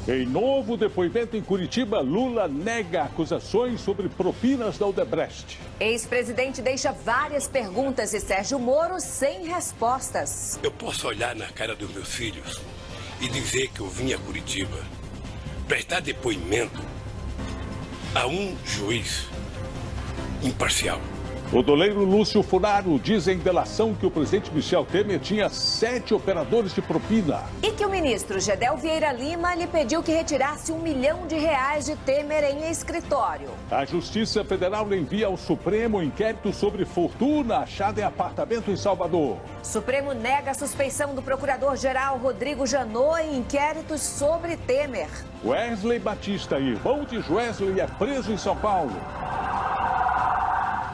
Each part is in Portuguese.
Em novo depoimento em Curitiba, Lula nega acusações sobre propinas da Odebrecht. Ex-presidente deixa várias perguntas de Sérgio Moro sem respostas. Eu posso olhar na cara dos meus filhos e dizer que eu vim a Curitiba prestar depoimento a um juiz imparcial. O doleiro Lúcio Funaro diz em delação que o presidente Michel Temer tinha 7 operadores de propina. E que o ministro Gedel Vieira Lima lhe pediu que retirasse R$1 milhão de Temer em escritório. A Justiça Federal envia ao Supremo inquérito sobre fortuna achada em apartamento em Salvador. Supremo nega a suspeição do procurador-geral Rodrigo Janot em inquéritos sobre Temer. Wesley Batista, irmão de Wesley, é preso em São Paulo.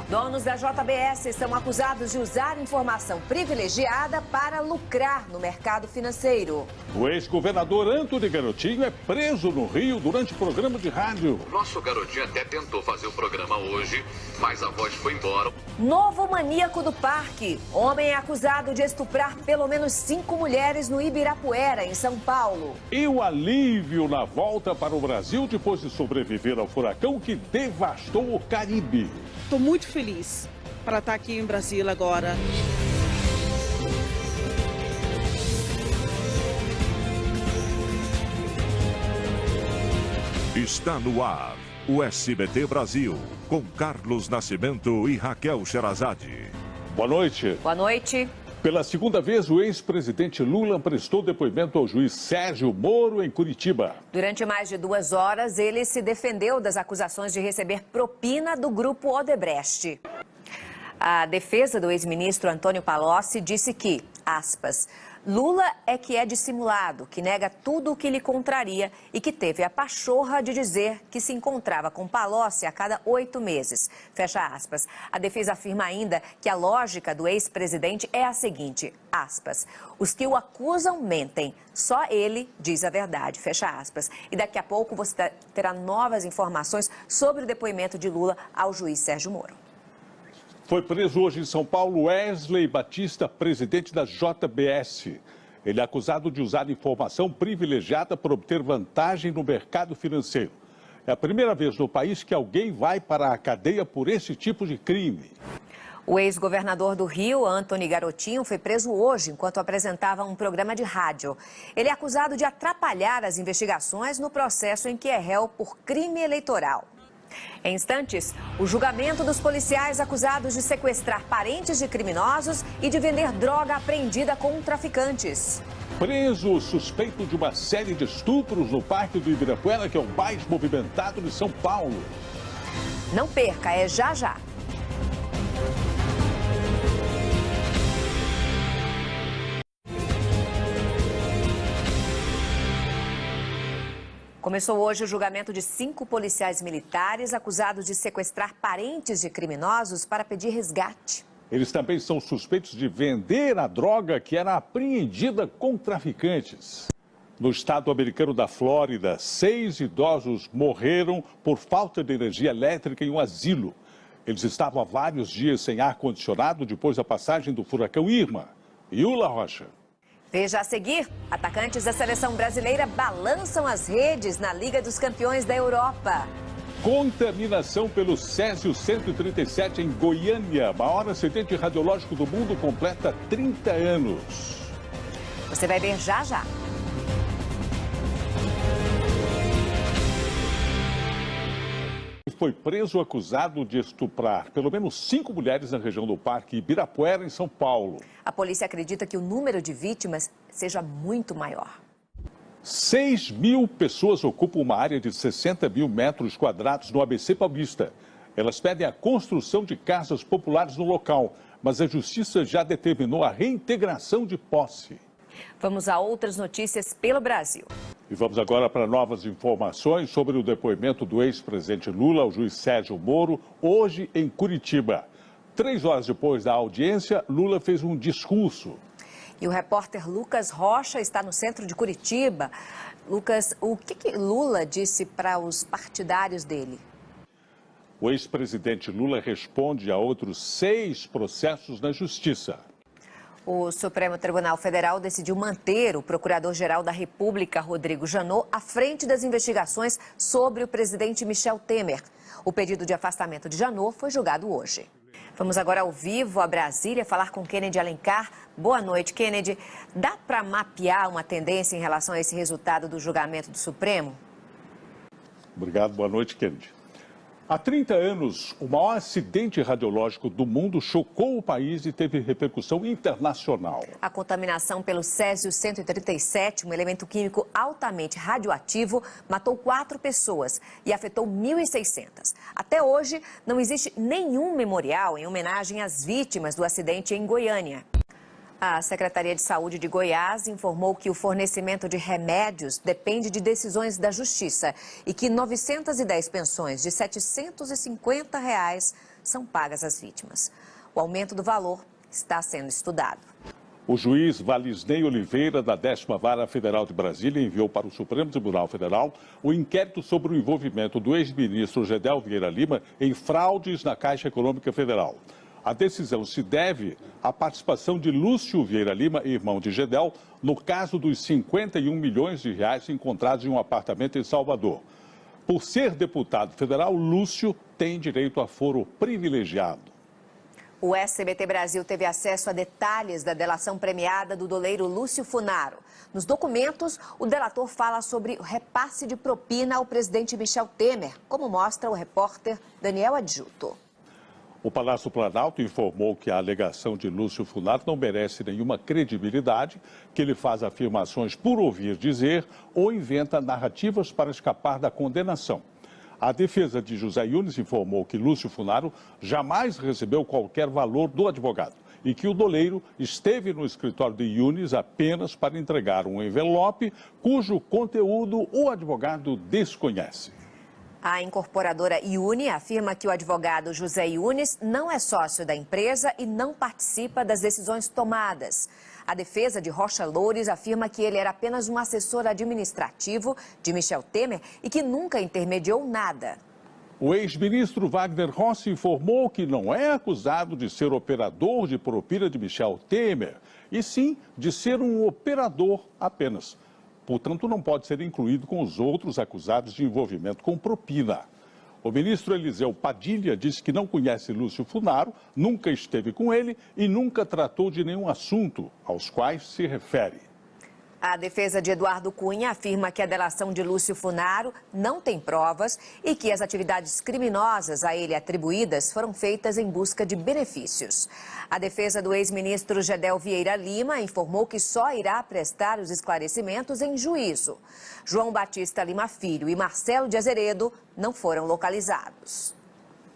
Donos da JBS são acusados de usar informação privilegiada para lucrar no mercado financeiro. O ex-governador Antony Garotinho é preso no Rio durante programa de rádio. Nosso garotinho até tentou fazer o programa hoje, mas a voz foi embora. Novo maníaco do parque. Homem é acusado de estuprar pelo menos 5 mulheres no Ibirapuera, em São Paulo. E o alívio na volta para o Brasil depois de sobreviver ao furacão que devastou o Caribe. Estou muito feliz para estar aqui em Brasília agora. Está no ar o SBT Brasil, com Carlos Nascimento e Raquel Sherazade. Boa noite. Boa noite. Pela segunda vez, o ex-presidente Lula prestou depoimento ao juiz Sérgio Moro em Curitiba. Durante mais de 2 horas, ele se defendeu das acusações de receber propina do grupo Odebrecht. A defesa do ex-ministro Antônio Palocci disse que, aspas, Lula é que é dissimulado, que nega tudo o que lhe contraria e que teve a pachorra de dizer que se encontrava com Palocci a cada 8 meses. Fecha aspas. A defesa afirma ainda que a lógica do ex-presidente é a seguinte, aspas, os que o acusam mentem, só ele diz a verdade, fecha aspas. E daqui a pouco você terá novas informações sobre o depoimento de Lula ao juiz Sérgio Moro. Foi preso hoje em São Paulo Wesley Batista, presidente da JBS. Ele é acusado de usar informação privilegiada para obter vantagem no mercado financeiro. É a primeira vez no país que alguém vai para a cadeia por esse tipo de crime. O ex-governador do Rio, Antony Garotinho, foi preso hoje enquanto apresentava um programa de rádio. Ele é acusado de atrapalhar as investigações no processo em que é réu por crime eleitoral. Em instantes, o julgamento dos policiais acusados de sequestrar parentes de criminosos e de vender droga apreendida com traficantes. Preso suspeito de uma série de estupros no Parque do Ibirapuera, que é o mais movimentado de São Paulo. Não perca, é já já. Começou hoje o julgamento de 5 policiais militares acusados de sequestrar parentes de criminosos para pedir resgate. Eles também são suspeitos de vender a droga que era apreendida com traficantes. No estado americano da Flórida, 6 idosos morreram por falta de energia elétrica em um asilo. Eles estavam há vários dias sem ar-condicionado depois da passagem do furacão Irma. Iula Rocha. Veja a seguir, atacantes da seleção brasileira balançam as redes na Liga dos Campeões da Europa. Contaminação pelo Césio 137 em Goiânia, maior acidente radiológico do mundo, completa 30 anos. Você vai ver já já. Foi preso acusado de estuprar pelo menos 5 mulheres na região do Parque Ibirapuera, em São Paulo. A polícia acredita que o número de vítimas seja muito maior. 6.000 pessoas ocupam uma área de 60 mil metros quadrados no ABC Paulista. Elas pedem a construção de casas populares no local, mas a justiça já determinou a reintegração de posse. Vamos a outras notícias pelo Brasil. E vamos agora para novas informações sobre o depoimento do ex-presidente Lula ao juiz Sérgio Moro, hoje em Curitiba. 3 horas depois da audiência, Lula fez um discurso. E o repórter Lucas Rocha está no centro de Curitiba. Lucas, o que Lula disse para os partidários dele? O ex-presidente Lula responde a outros 6 processos na justiça. O Supremo Tribunal Federal decidiu manter o Procurador-Geral da República, Rodrigo Janot, à frente das investigações sobre o presidente Michel Temer. O pedido de afastamento de Janot foi julgado hoje. Vamos agora ao vivo a Brasília falar com Kennedy Alencar. Boa noite, Kennedy. Dá para mapear uma tendência em relação a esse resultado do julgamento do Supremo? Obrigado, boa noite, Kennedy. Há 30 anos, o maior acidente radiológico do mundo chocou o país e teve repercussão internacional. A contaminação pelo Césio-137, um elemento químico altamente radioativo, matou 4 pessoas e afetou 1.600. Até hoje, não existe nenhum memorial em homenagem às vítimas do acidente em Goiânia. A Secretaria de Saúde de Goiás informou que o fornecimento de remédios depende de decisões da Justiça e que 910 pensões de R$ 750 são pagas às vítimas. O aumento do valor está sendo estudado. O juiz Valisney Oliveira, da 10ª Vara Federal de Brasília, enviou para o Supremo Tribunal Federal o inquérito sobre o envolvimento do ex-ministro Gedel Vieira Lima em fraudes na Caixa Econômica Federal. A decisão se deve à participação de Lúcio Vieira Lima, irmão de Gedel, no caso dos 51 milhões de reais encontrados em um apartamento em Salvador. Por ser deputado federal, Lúcio tem direito a foro privilegiado. O SBT Brasil teve acesso a detalhes da delação premiada do doleiro Lúcio Funaro. Nos documentos, o delator fala sobre o repasse de propina ao presidente Michel Temer, como mostra o repórter Daniel Adjuto. O Palácio Planalto informou que a alegação de Lúcio Funaro não merece nenhuma credibilidade, que ele faz afirmações por ouvir dizer ou inventa narrativas para escapar da condenação. A defesa de José Yunes informou que Lúcio Funaro jamais recebeu qualquer valor do advogado e que o doleiro esteve no escritório de Yunes apenas para entregar um envelope cujo conteúdo o advogado desconhece. A incorporadora Iune afirma que o advogado José Yunes não é sócio da empresa e não participa das decisões tomadas. A defesa de Rocha Loures afirma que ele era apenas um assessor administrativo de Michel Temer e que nunca intermediou nada. O ex-ministro Wagner Rossi informou que não é acusado de ser operador de propina de Michel Temer, e sim de ser um operador apenas. Portanto, não pode ser incluído com os outros acusados de envolvimento com propina. O ministro Eliseu Padilha disse que não conhece Lúcio Funaro, nunca esteve com ele e nunca tratou de nenhum assunto aos quais se refere. A defesa de Eduardo Cunha afirma que a delação de Lúcio Funaro não tem provas e que as atividades criminosas a ele atribuídas foram feitas em busca de benefícios. A defesa do ex-ministro Gedel Vieira Lima informou que só irá prestar os esclarecimentos em juízo. João Batista Lima Filho e Marcelo de Azeredo não foram localizados.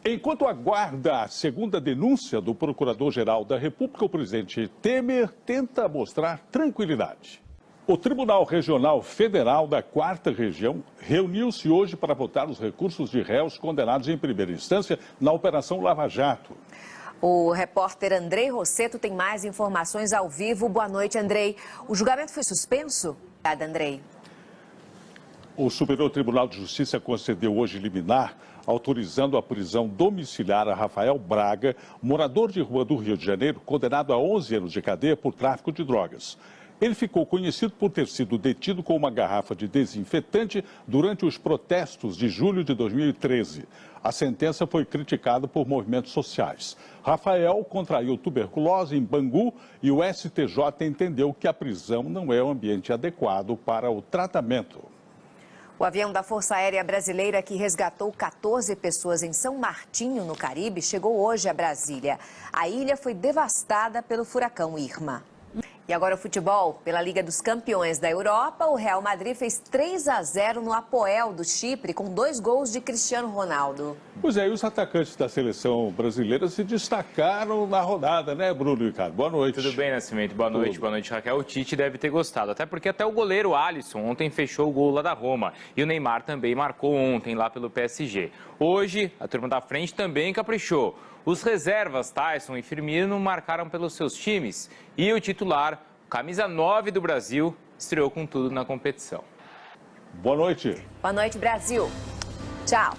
Enquanto aguarda a segunda denúncia do Procurador-Geral da República, o presidente Temer tenta mostrar tranquilidade. O Tribunal Regional Federal da 4ª Região reuniu-se hoje para votar os recursos de réus condenados em primeira instância na Operação Lava Jato. O repórter Andrei Rosseto tem mais informações ao vivo. Boa noite, Andrei. O julgamento foi suspenso? Obrigada, Andrei. O Superior Tribunal de Justiça concedeu hoje liminar, autorizando a prisão domiciliar a Rafael Braga, morador de rua do Rio de Janeiro, condenado a 11 anos de cadeia por tráfico de drogas. Ele ficou conhecido por ter sido detido com uma garrafa de desinfetante durante os protestos de julho de 2013. A sentença foi criticada por movimentos sociais. Rafael contraiu tuberculose em Bangu e o STJ entendeu que a prisão não é o ambiente adequado para o tratamento. O avião da Força Aérea Brasileira, que resgatou 14 pessoas em São Martinho, no Caribe, chegou hoje a Brasília. A ilha foi devastada pelo furacão Irma. E agora o futebol. Pela Liga dos Campeões da Europa, o Real Madrid fez 3-0 no Apoel do Chipre, com 2 gols de Cristiano Ronaldo. Pois é, e os atacantes da seleção brasileira se destacaram na rodada, né, Bruno e Ricardo? Boa noite. Tudo bem, Nascimento? Boa noite, Raquel. O Tite deve ter gostado, até porque até o goleiro Alisson ontem fechou o gol lá da Roma. E o Neymar também marcou ontem lá pelo PSG. Hoje, a turma da frente também caprichou. Os reservas Tyson e Firmino marcaram pelos seus times e o titular, camisa 9 do Brasil, estreou com tudo na competição. Boa noite. Boa noite, Brasil. Tchau.